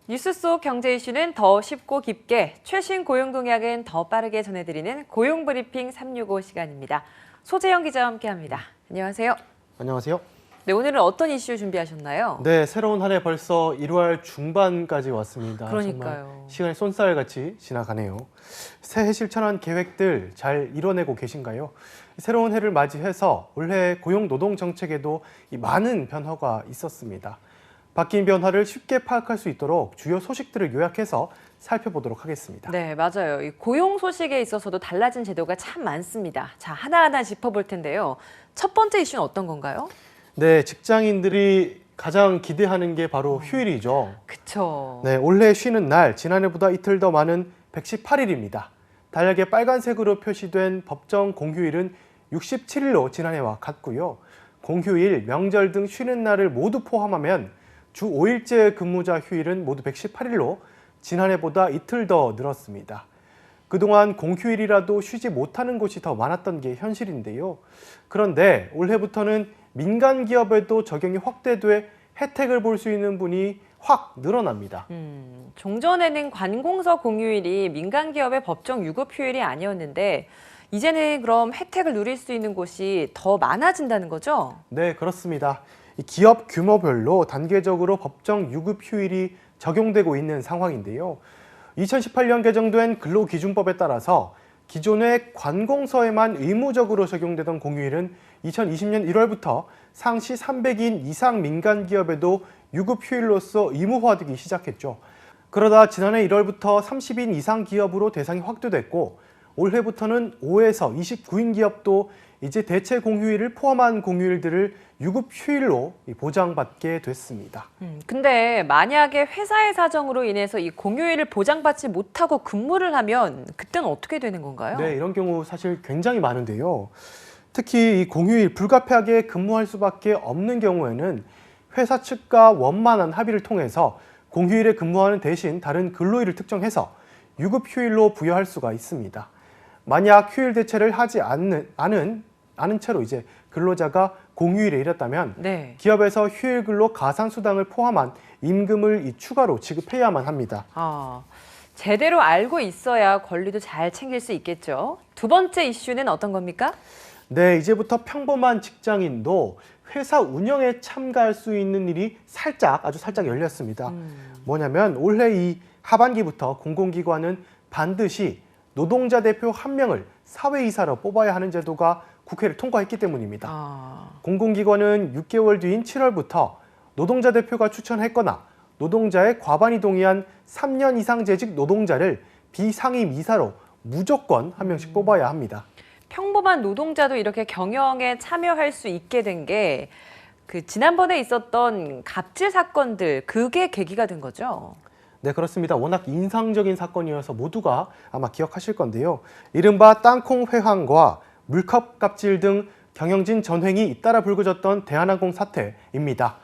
뉴스 속 경제 이슈는 더 쉽고 깊게, 최신 고용 동향은 더 빠르게 전해드리는 고용브리핑 365 시간입니다. 소재영 기자와 함께합니다. 안녕하세요. 안녕하세요. 네, 오늘은 어떤 이슈 준비하셨나요? 네, 새로운 한 해 벌써 1월 중반까지 왔습니다. 그러니까요. 정말 시간이 쏜살같이 지나가네요. 새해 실천한 계획들 잘 이뤄내고 계신가요? 새로운 해를 맞이해서 올해 고용 노동 정책에도 많은 변화가 있었습니다. 바뀐 변화를 쉽게 파악할 수 있도록 주요 소식들을 요약해서 살펴보도록 하겠습니다. 네, 맞아요. 이 고용 소식에 있어서도 달라진 제도가 참 많습니다. 자, 하나하나 짚어볼 텐데요. 첫 번째 이슈는 어떤 건가요? 네, 직장인들이 가장 기대하는 게 바로 휴일이죠. 그쵸. 네, 올해 쉬는 날 지난해보다 이틀 더 많은 118일입니다. 달력에 빨간색으로 표시된 법정 공휴일은 67일로 지난해와 같고요. 공휴일, 명절 등 쉬는 날을 모두 포함하면 주 5일제 근무자 휴일은 모두 118일로 지난해보다 이틀 더 늘었습니다. 그동안 공휴일이라도 쉬지 못하는 곳이 더 많았던 게 현실인데요. 그런데 올해부터는 민간 기업에도 적용이 확대돼 혜택을 볼 수 있는 분이 확 늘어납니다. 종전에는 관공서 공휴일이 민간 기업의 법정 유급 휴일이 아니었는데 이제는 그럼 혜택을 누릴 수 있는 곳이 더 많아진다는 거죠? 네, 그렇습니다. 이 기업 규모별로 단계적으로 법정 유급 휴일이 적용되고 있는 상황인데요. 2018년 개정된 근로기준법에 따라서 기존의 관공서에만 의무적으로 적용되던 공휴일은 2020년 1월부터 상시 300인 이상 민간 기업에도 유급 휴일로서 의무화되기 시작했죠. 그러다 지난해 1월부터 30인 이상 기업으로 대상이 확대됐고 올해부터는 5에서 29인 기업도 이제 대체 공휴일을 포함한 공휴일들을 유급 휴일로 보장받게 됐습니다. 근데 만약에 회사의 사정으로 인해서 이 공휴일을 보장받지 못하고 근무를 하면 그때는 어떻게 되는 건가요? 네, 이런 경우 사실 굉장히 많은데요. 특히 이 공휴일 불가피하게 근무할 수밖에 없는 경우에는 회사 측과 원만한 합의를 통해서 공휴일에 근무하는 대신 다른 근로일을 특정해서 유급 휴일로 부여할 수가 있습니다. 만약 휴일 대체를 하지 않은 채로 이제 근로자가 공휴일에 일했다면 네. 기업에서 휴일 근로 가산수당을 포함한 임금을 추가로 지급해야만 합니다. 제대로 알고 있어야 권리도 잘 챙길 수 있겠죠. 두 번째 이슈는 어떤 겁니까? 네, 이제부터 평범한 직장인도 회사 운영에 참가할 수 있는 일이 아주 살짝 열렸습니다. 뭐냐면 올해 이 하반기부터 공공기관은 반드시 노동자 대표 1명을 사회이사로 뽑아야 하는 제도가 국회를 통과했기 때문입니다. 공공기관은 6개월 뒤인 7월부터 노동자 대표가 추천했거나 노동자의 과반이 동의한 3년 이상 재직 노동자를 비상임 이사로 무조건 1명씩 뽑아야 합니다. 평범한 노동자도 이렇게 경영에 참여할 수 있게 된 게 지난번에 있었던 갑질 사건들, 그게 계기가 된 거죠? 네, 그렇습니다. 워낙 인상적인 사건이어서 모두가 아마 기억하실 건데요. 이른바 땅콩 회항과 물컵 갑질 등 경영진 전횡이 잇따라 불거졌던 대한항공 사태입니다.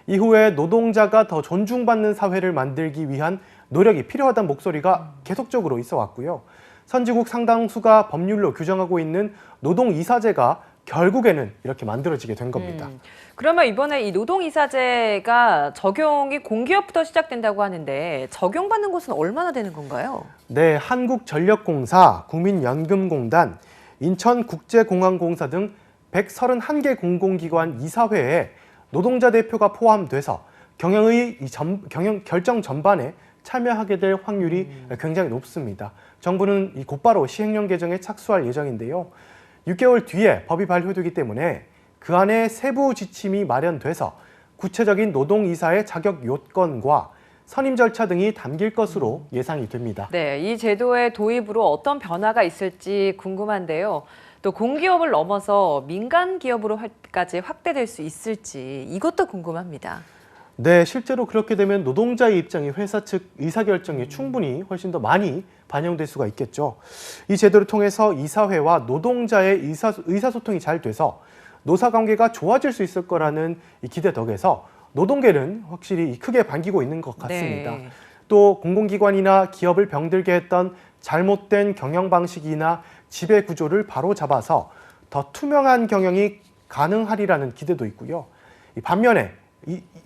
이후에 노동자가 더 존중받는 사회를 만들기 위한 노력이 필요하다는 목소리가 계속적으로 있어 왔고요. 선진국 상당수가 법률로 규정하고 있는 노동이사제가 결국에는 이렇게 만들어지게 된 겁니다. 그러면 이번에 이 노동이사제가 적용이 공기업부터 시작된다고 하는데 적용받는 곳은 얼마나 되는 건가요? 네, 한국전력공사, 국민연금공단, 인천국제공항공사 등 131개 공공기관 이사회에 노동자 대표가 포함돼서 경영 결정 전반에 참여하게 될 확률이 굉장히 높습니다. 정부는 곧바로 시행령 개정에 착수할 예정인데요. 6개월 뒤에 법이 발효되기 때문에 그 안에 세부 지침이 마련돼서 구체적인 노동이사의 자격 요건과 선임 절차 등이 담길 것으로 예상이 됩니다. 네, 이 제도의 도입으로 어떤 변화가 있을지 궁금한데요. 또 공기업을 넘어서 민간 기업으로까지 확대될 수 있을지 이것도 궁금합니다. 네, 실제로 그렇게 되면 노동자의 입장이 회사 측 의사결정에 충분히 훨씬 더 많이 반영될 수가 있겠죠. 이 제도를 통해서 이사회와 노동자의 의사소통이 잘 돼서 노사관계가 좋아질 수 있을 거라는 이 기대 덕에서 노동계는 확실히 크게 반기고 있는 것 같습니다. 네. 또 공공기관이나 기업을 병들게 했던 잘못된 경영 방식이나 지배 구조를 바로잡아서 더 투명한 경영이 가능하리라는 기대도 있고요. 반면에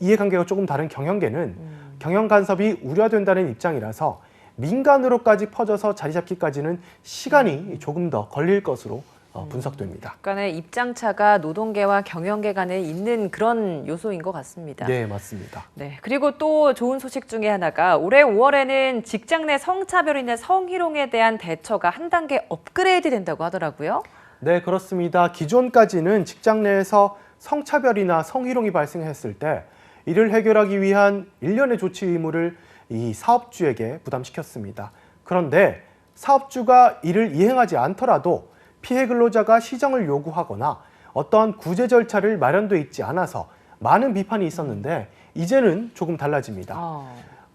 이해관계가 조금 다른 경영계는 경영 간섭이 우려된다는 입장이라서 민간으로까지 퍼져서 자리 잡기까지는 시간이 조금 더 걸릴 것으로 분석됩니다. 약간의 입장차가 노동계와 경영계 간에 있는 그런 요소인 것 같습니다. 네, 맞습니다. 네, 그리고 또 좋은 소식 중에 하나가 올해 5월에는 직장 내 성차별이나 성희롱에 대한 대처가 한 단계 업그레이드 된다고 하더라고요. 네, 그렇습니다. 기존까지는 직장 내에서 성차별이나 성희롱이 발생했을 때 이를 해결하기 위한 일련의 조치 의무를 이 사업주에게 부담시켰습니다. 그런데 사업주가 이를 이행하지 않더라도 피해 근로자가 시정을 요구하거나 어떤 구제 절차를 마련돼 있지 않아서 많은 비판이 있었는데 이제는 조금 달라집니다.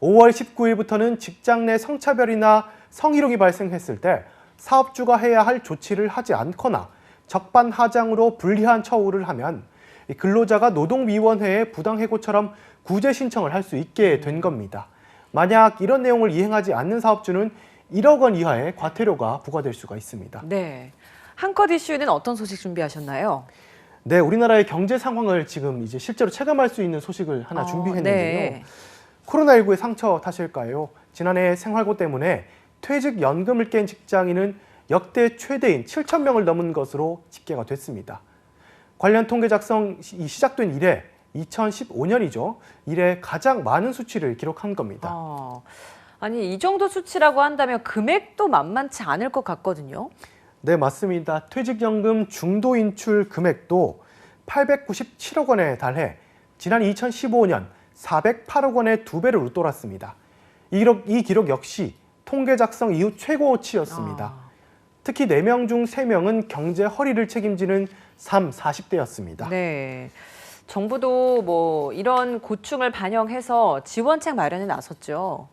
5월 19일부터는 직장 내 성차별이나 성희롱이 발생했을 때 사업주가 해야 할 조치를 하지 않거나 적반하장으로 불리한 처우를 하면 근로자가 노동위원회에 부당해고처럼 구제 신청을 할 수 있게 된 겁니다. 만약 이런 내용을 이행하지 않는 사업주는 1억 원 이하의 과태료가 부과될 수가 있습니다. 네, 한컷 이슈는 어떤 소식 준비하셨나요? 네, 우리나라의 경제 상황을 지금 이제 실제로 체감할 수 있는 소식을 하나 준비했는데요. 네. 코로나19의 상처 탓일까요? 지난해 생활고 때문에 퇴직연금을 깬 직장인은 역대 최대인 7천 명을 넘은 것으로 집계가 됐습니다. 관련 통계 작성이 시작된 이래 2015년이죠. 이래 가장 많은 수치를 기록한 겁니다. 아니, 이 정도 수치라고 한다면 금액도 만만치 않을 것 같거든요. 네, 맞습니다. 퇴직연금 중도 인출 금액도 897억 원에 달해 지난 2015년 408억 원의 2배를 웃돌았습니다. 이 기록 역시 통계 작성 이후 최고치였습니다. 특히 4명 중 3명은 경제 허리를 책임지는 40대였습니다. 네. 정부도 뭐 이런 고충을 반영해서 지원책 마련에 나섰죠.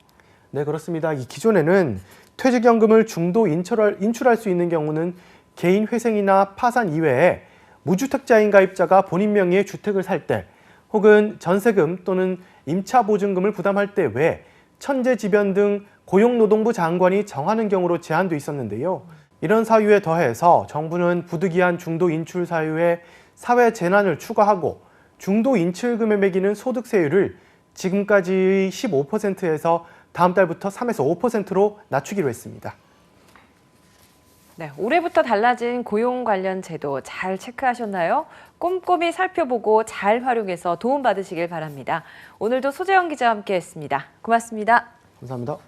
네, 그렇습니다. 이 기존에는 퇴직연금을 중도 인출할 수 있는 경우는 개인 회생이나 파산 이외에 무주택자인 가입자가 본인 명의의 주택을 살 때 혹은 전세금 또는 임차보증금을 부담할 때 외에 천재지변 등 고용노동부 장관이 정하는 경우로 제한돼 있었는데요. 이런 사유에 더해서 정부는 부득이한 중도 인출 사유에 사회 재난을 추가하고 중도 인출금에 매기는 소득세율을 지금까지의 15%에서 다음 달부터 3에서 5%로 낮추기로 했습니다. 네, 올해부터 달라진 고용 관련 제도 잘 체크하셨나요? 꼼꼼히 살펴보고 잘 활용해서 도움 받으시길 바랍니다. 오늘도 소재영 기자와 함께했습니다. 고맙습니다. 감사합니다.